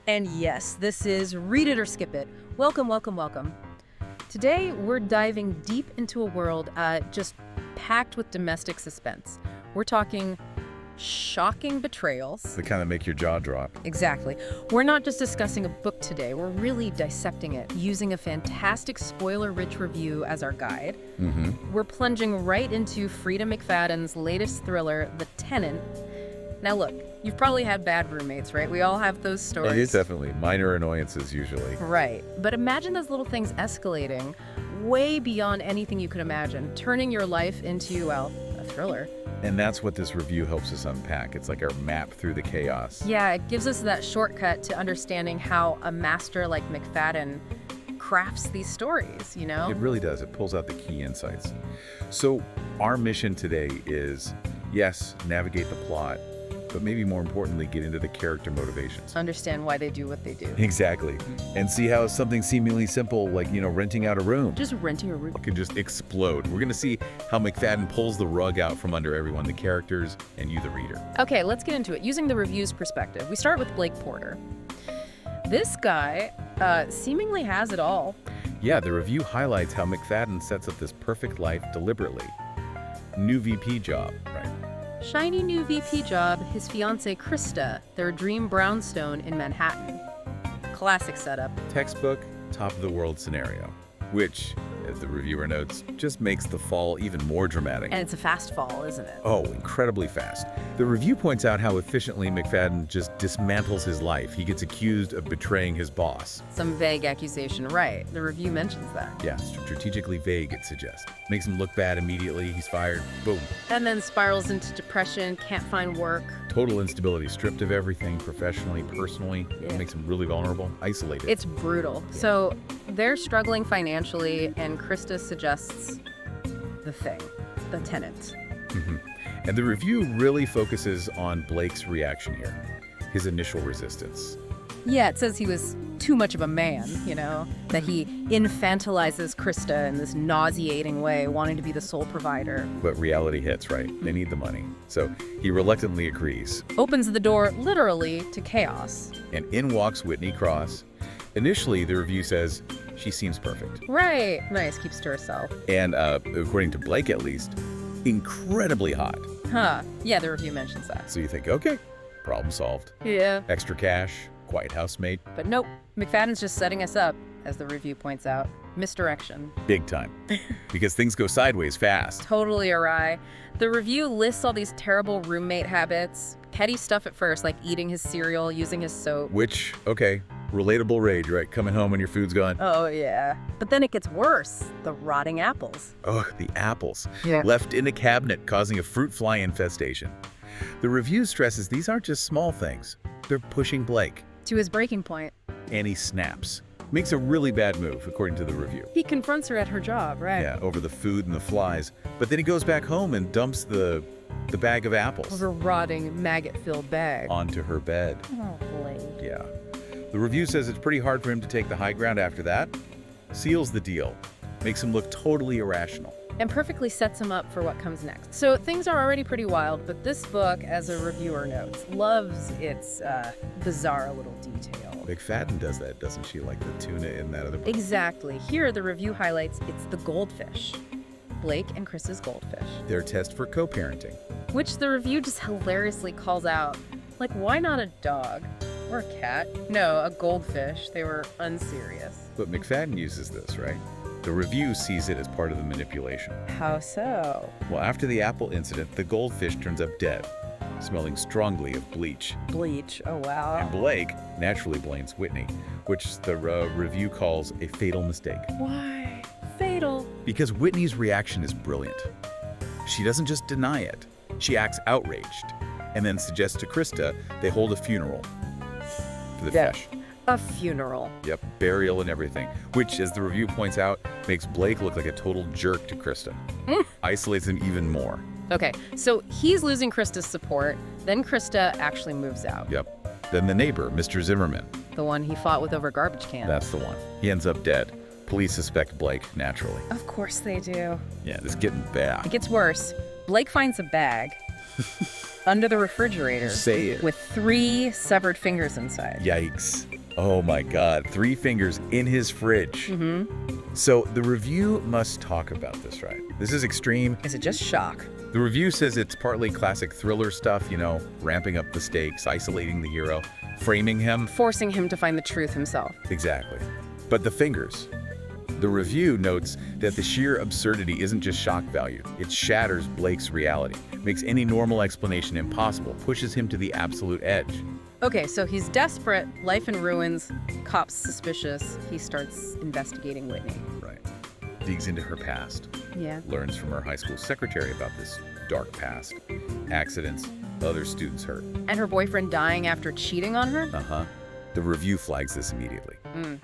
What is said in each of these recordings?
And yes, this is Read It or Skip It. Welcome, welcome, welcome. Today, we're diving deep into a world just packed with domestic suspense. We're talking shocking betrayals. That kind of make your jaw drop. Exactly. We're not just discussing a book today. We're really dissecting it, using a fantastic spoiler-rich review as our guide. We're plunging right into Freida McFadden's latest thriller, The Tenant. Now look, you've probably had bad roommates, right? We all have those stories. It is definitely minor annoyances usually. Right. But imagine those little things escalating way beyond anything you could imagine, turning your life into, well, a thriller. And that's what this review helps us unpack. It's like our map through the chaos. Yeah, it gives us that shortcut to understanding how a master like McFadden crafts these stories, you know? It really does. It pulls out the key insights. So our mission today is, yes, navigate the plot, but maybe more importantly, get into the character motivations. Understand why they do what they do. Exactly. And see how something seemingly simple, like, renting out a room, Just renting a room. can just explode. We're going to see how McFadden pulls the rug out from under everyone, the characters, and you, the reader. Okay, let's get into it. Using the review's perspective, we start with Blake Porter. This guy seemingly has it all. Yeah, the review highlights how McFadden sets up this perfect life deliberately. New VP job, right? Shiny new VP job, his fiancée Krista, their dream brownstone in Manhattan. Classic setup. Textbook, top-of-the-world scenario, which, as the reviewer notes, just makes the fall even more dramatic. And it's a fast fall, isn't it? Oh, incredibly fast. The review points out how efficiently McFadden just dismantles his life. He gets accused of betraying his boss. Some vague accusation, right. The review mentions that. Yeah, strategically vague, it suggests. Makes him look bad immediately. He's fired. Boom. And then spirals into depression, can't find work. Total instability, stripped of everything, professionally, personally. Yeah. It makes him really vulnerable, isolated. It's brutal. So they're struggling financially, and Krista suggests the thing, the tenant. And the review really focuses on Blake's reaction here, his initial resistance. Yeah, it says he was too much of a man, that he infantilizes Krista in this nauseating way, wanting to be the sole provider. But reality hits, right? They need the money. So he reluctantly agrees. Opens the door, literally, to chaos. And in walks Whitney Cross. Initially, the review says she seems perfect. Right. Nice, keeps to herself. And according to Blake, at least, incredibly hot. Huh. Yeah, the review mentions that. So you think, okay, problem solved. Yeah. Extra cash, quiet housemate, But nope, McFadden's just setting us up, as the review points out. Misdirection. big time. Because things go sideways fast. Totally awry. The review lists all these terrible roommate habits. Petty stuff at first, like eating his cereal, using his soap. Which, okay, relatable rage, right? Coming home when your food's gone. Oh, yeah. But then it gets worse. The rotting apples. Oh, the apples. Yeah. Left in a cabinet, causing a fruit fly infestation. The review stresses these aren't just small things. They're pushing Blake. To his breaking point. And he snaps. Makes a really bad move, according to the review. He confronts her at her job, right? Yeah, over the food and the flies. But then he goes back home and dumps the bag of apples Over a rotting, maggot-filled bag. onto her bed. Oh, Blake. Yeah. The review says it's pretty hard for him to take the high ground after that. Seals the deal. Makes him look totally irrational. And perfectly sets him up for what comes next. So things are already pretty wild, but this book, as a reviewer notes, loves its bizarre little detail. McFadden does that, doesn't she? Like the tuna in that other book. Exactly. Here, the review highlights it's the goldfish. Blake and Chris's goldfish. Their test for co-parenting. Which the review just hilariously calls out. Like, why not a dog? Or a cat? No, a goldfish. They were unserious. But McFadden uses this, right? The review sees it as part of the manipulation. How so? Well, after the apple incident, the goldfish turns up dead, smelling strongly of bleach. Bleach. Oh, wow. And Blake naturally blames Whitney, which the review calls a fatal mistake. Why? Fatal. Because Whitney's reaction is brilliant. She doesn't just deny it, she acts outraged, and then suggests to Krista they hold a funeral for the fish. A funeral. Yep, burial and everything, which, as the review points out, makes Blake look like a total jerk to Krista. Isolates him even more. Okay, so he's losing Krista's support. Then Krista actually moves out. Yep. Then the neighbor, Mr. Zimmerman. The one he fought with over garbage can. That's the one. He ends up dead. Police suspect Blake, naturally. Of course they do. Yeah, this is getting bad. It gets worse. Blake finds a bag under the refrigerator Say it. with 3 severed fingers inside. Yikes. Oh my God, 3 fingers in his fridge. So the review must talk about this, right? This is extreme. Is it just shock? The review says it's partly classic thriller stuff, ramping up the stakes, isolating the hero, framing him. Forcing him to find the truth himself. Exactly. But the fingers. The review notes that the sheer absurdity isn't just shock value. It shatters Blake's reality, makes any normal explanation impossible, pushes him to the absolute edge. Okay, so he's desperate, life in ruins, cops suspicious. He starts investigating Whitney. Right. Digs into her past. Yeah. Learns from her high school secretary about this dark past. Accidents, other students hurt. And her boyfriend dying after cheating on her? Uh-huh. The review flags this immediately.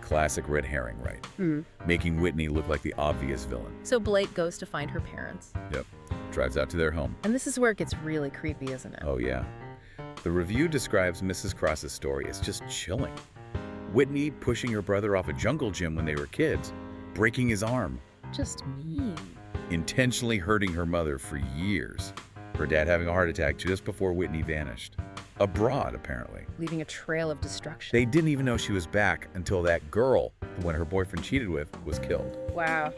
Classic red herring, right? Making Whitney look like the obvious villain. So Blake goes to find her parents. Yep. Drives out to their home. And this is where it gets really creepy, isn't it? Oh, yeah. The review describes Mrs. Cross's story as just chilling. Whitney pushing her brother off a jungle gym when they were kids, breaking his arm. Just mean. Intentionally hurting her mother for years. Her dad having a heart attack just before Whitney vanished. Abroad, apparently. Leaving a trail of destruction. They didn't even know she was back until that girl, the one her boyfriend cheated with, was killed. Wow.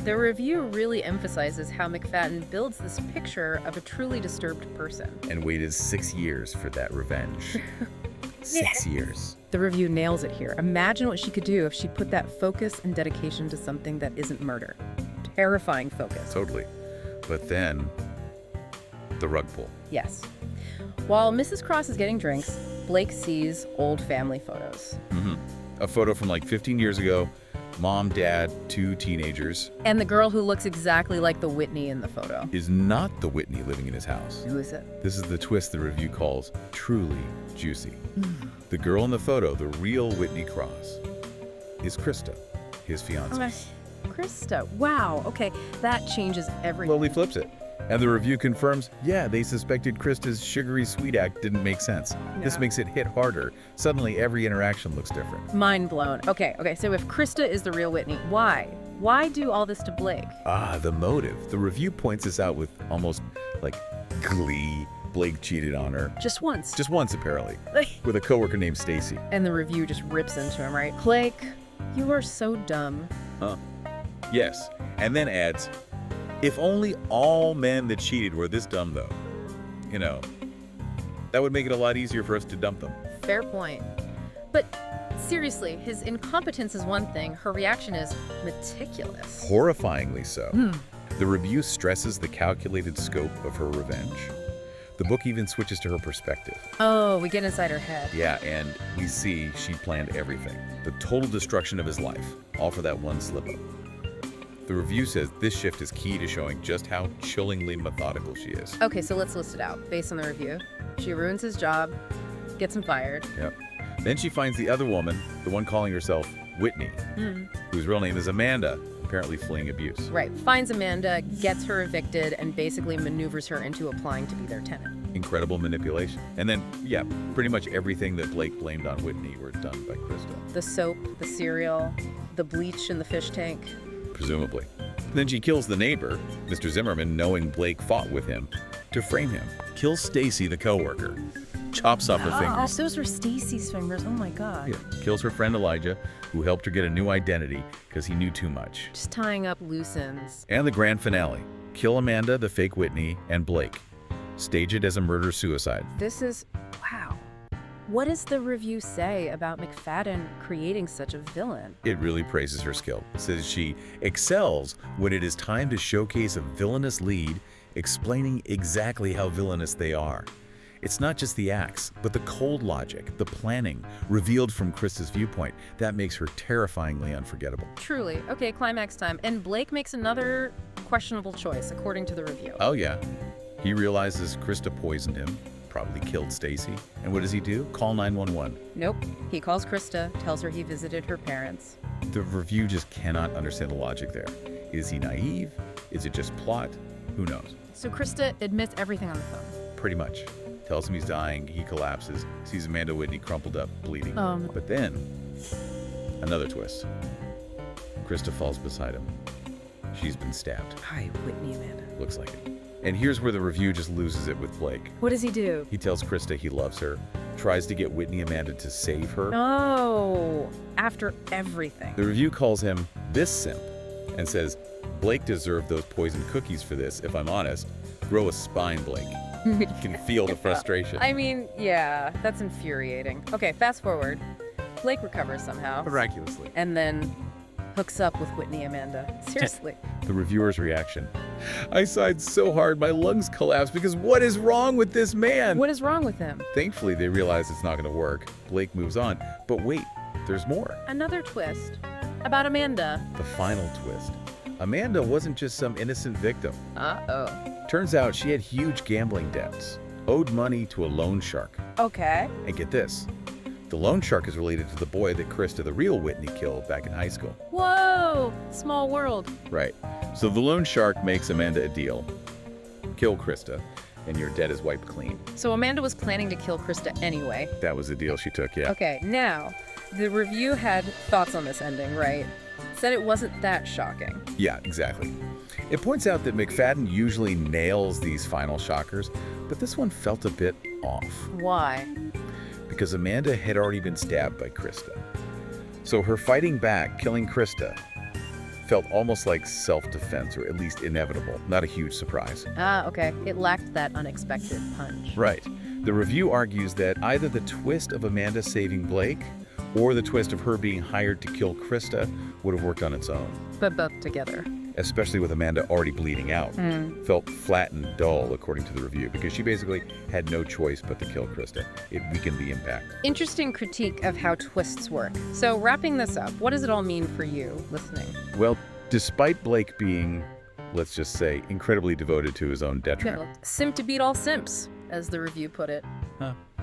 The review really emphasizes how McFadden builds this picture of a truly disturbed person. And waited 6 years for that revenge. 6 years. The review nails it here. Imagine what she could do if she put that focus and dedication to something that isn't murder. Terrifying focus. Totally. But then, the rug pull. Yes. While Mrs. Cross is getting drinks, Blake sees old family photos. A photo from like 15 years ago. Mom, dad, 2 teenagers. And the girl who looks exactly like the Whitney in the photo. Is not the Whitney living in his house. Who is it? This is the twist the review calls truly juicy. The girl in the photo, the real Whitney Cross, is Krista, his fiancée. Krista. Wow. Okay, that changes everything. Slowly flips it. And the review confirms, yeah, they suspected Krista's sugary sweet act didn't make sense. This Yeah. makes it hit harder. Suddenly, every interaction looks different. Mind blown. Okay, so if Krista is the real Whitney, why? Why do all this to Blake? The motive. The review points this out with almost like glee. Blake cheated on her. Just once. Just once, apparently. With a coworker named Stacy. And the review just rips into him, right? Blake, you are so dumb. Yes. And then adds, if only all men that cheated were this dumb, though. That would make it a lot easier for us to dump them. Fair point. But seriously, his incompetence is one thing. Her reaction is meticulous. Horrifyingly so. The review stresses the calculated scope of her revenge. The book even switches to her perspective. Oh, we get inside her head. Yeah, and we see she planned everything. The total destruction of his life, all for that one slip-up. The review says this shift is key to showing just how chillingly methodical she is. Okay, so let's list it out. Based on the review, she ruins his job, gets him fired. Yep. Then she finds the other woman, the one calling herself Whitney, whose real name is Amanda, apparently fleeing abuse. Right, finds Amanda, gets her evicted, and basically maneuvers her into applying to be their tenant. Incredible manipulation. And then, yeah, pretty much everything that Blake blamed on Whitney were done by Krista. The soap, the cereal, the bleach in the fish tank. Presumably. Then she kills the neighbor, Mr. Zimmerman, knowing Blake fought with him, to frame him. Kills Stacy, the coworker. Chops off her fingers. Those were Stacy's fingers. Oh my God. Yeah. Kills her friend Elijah, who helped her get a new identity because he knew too much. Just tying up loose ends. And the grand finale. Kill Amanda, the fake Whitney, and Blake. Stage it as a murder-suicide. This is, wow. What does the review say about McFadden creating such a villain? It really praises her skill. It says she excels when it is time to showcase a villainous lead, explaining exactly how villainous they are. It's not just the acts, but the cold logic, the planning, revealed from Krista's viewpoint, that makes her terrifyingly unforgettable. Truly. Okay, climax time. And Blake makes another questionable choice, according to the review. Oh yeah. He realizes Krista poisoned him, probably killed Stacy. And what does he do? Call 911. Nope. He calls Krista, tells her he visited her parents. The review just cannot understand the logic there. Is he naive? Is it just plot? Who knows? So Krista admits everything on the phone. Pretty much. Tells him he's dying, he collapses, sees Amanda Whitney crumpled up, bleeding. But then, another twist. Krista falls beside him. She's been stabbed. Hi, Whitney, Amanda. Looks like it. And here's where the review just loses it with Blake. What does he do? He tells Krista he loves her, tries to get Whitney Amanda to save her. Oh, after everything. The review calls him this simp and says, Blake deserved those poisoned cookies for this, if I'm honest. Grow a spine, Blake. You can feel the frustration. I mean, yeah, that's infuriating. Okay, fast forward. Blake recovers somehow. Miraculously. And then hooks up with Whitney Amanda. Seriously. The reviewer's reaction. I sighed so hard my lungs collapsed because what is wrong with this man? What is wrong with him? Thankfully, they realize it's not going to work. Blake moves on. But wait, there's more. Another twist about Amanda. The final twist. Amanda wasn't just some innocent victim. Uh-oh. Turns out she had huge gambling debts, owed money to a loan shark. Okay. And get this, the loan shark is related to the boy that Krista, the real Whitney, killed back in high school. Whoa! Small world. Right. So the loan shark makes Amanda a deal. Kill Krista, and your debt is wiped clean. So Amanda was planning to kill Krista anyway. That was the deal she took, yeah. Okay, now, the review had thoughts on this ending, right? Said it wasn't that shocking. Yeah, exactly. It points out that McFadden usually nails these final shockers, but this one felt a bit off. Why? Because Amanda had already been stabbed by Krista. So her fighting back, killing Krista, felt almost like self-defense, or at least inevitable, not a huge surprise. Ah, okay. It lacked that unexpected punch. Right. The review argues that either the twist of Amanda saving Blake or the twist of her being hired to kill Krista would have worked on its own. But both together. Especially with Amanda already bleeding out. Felt flat and dull, according to the review, because she basically had no choice but to kill Krista. It weakened the impact. Interesting critique of how twists work. So wrapping this up, what does it all mean for you listening? Well, despite Blake being, let's just say, incredibly devoted to his own detriment. Simp to beat all simps, as the review put it.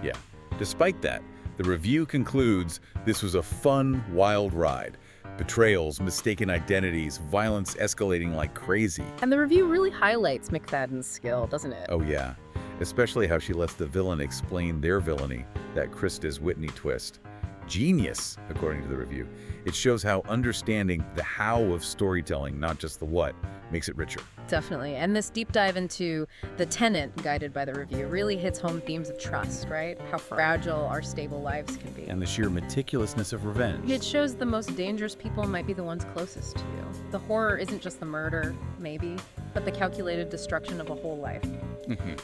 Yeah. Despite that, the review concludes this was a fun, wild ride. Betrayals, mistaken identities, violence escalating like crazy. And the review really highlights McFadden's skill, doesn't it? Oh yeah, especially how she lets the villain explain their villainy, that Krista's Whitney twist. Genius, according to the review. It shows how understanding the how of storytelling, not just the what, makes it richer. Definitely. And this deep dive into the Tenant, guided by the review, really hits home themes of trust, right? How fragile our stable lives can be. And the sheer meticulousness of revenge. It shows the most dangerous people might be the ones closest to you. The horror isn't just the murder, maybe, but the calculated destruction of a whole life.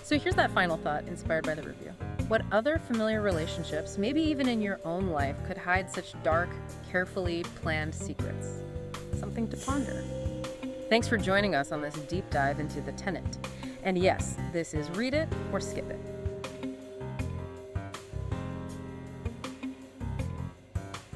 So here's that final thought inspired by the review. What other familiar relationships, maybe even in your own life, could hide such dark, carefully planned secrets? Something to ponder. Thanks for joining us on this deep dive into The Tenant. And yes, this is Read It or Skip It.